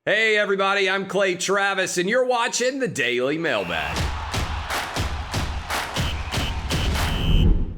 Hey everybody, I'm Clay Travis, and you're watching the Daily Mailbag.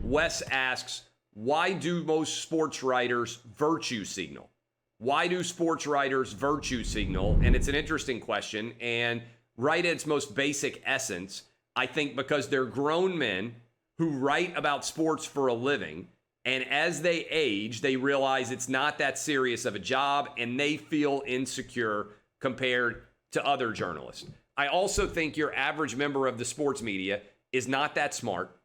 Wes asks, why do most sports writers virtue signal? Why do sports writers virtue signal? And it's an interesting question, and right at its most basic essence, I think because they're grown men who write about sports for a living, and as they age, they realize it's not that serious of a job, and they feel insecure compared to other journalists. I also think your average member of the sports media is not that smart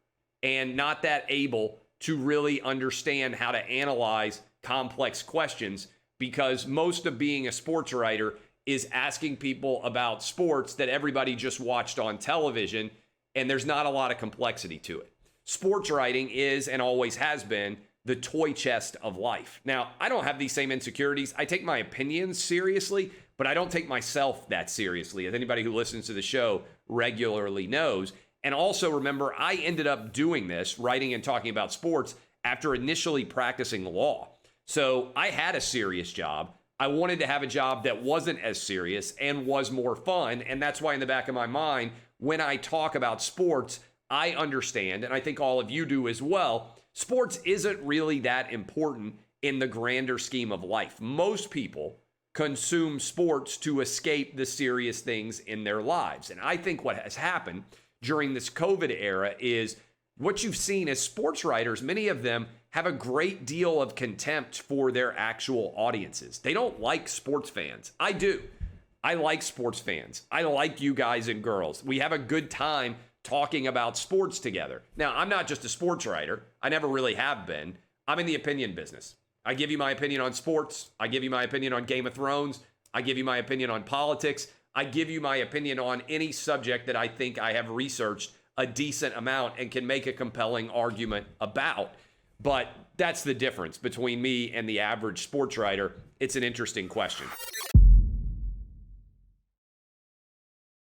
and not that able to really understand how to analyze complex questions, because most of being a sports writer is asking people about sports that everybody just watched on television, and there's not a lot of complexity to it. Sports writing is, and always has been, the toy chest of life. Now, I don't have these same insecurities. I take my opinions seriously, but I don't take myself that seriously, as anybody who listens to the show regularly knows. And also remember, I ended up doing this, writing and talking about sports, after initially practicing law. So I had a serious job. I wanted to have a job that wasn't as serious and was more fun. And that's why in the back of my mind, when I talk about sports, I understand, and I think all of you do as well, sports isn't really that important in the grander scheme of life. Most people consume sports to escape the serious things in their lives. And I think what has happened during this COVID era is what you've seen is sports writers, many of them have a great deal of contempt for their actual audiences. They don't like sports fans. I do. I like sports fans. I like you guys and girls. We have a good time talking about sports together. Now, I'm not just a sports writer. I never really have been. I'm in the opinion business. I give you my opinion on sports. I give you my opinion on Game of Thrones. I give you my opinion on politics. I give you my opinion on any subject that I think I have researched a decent amount and can make a compelling argument about. But that's the difference between me and the average sports writer. It's an interesting question.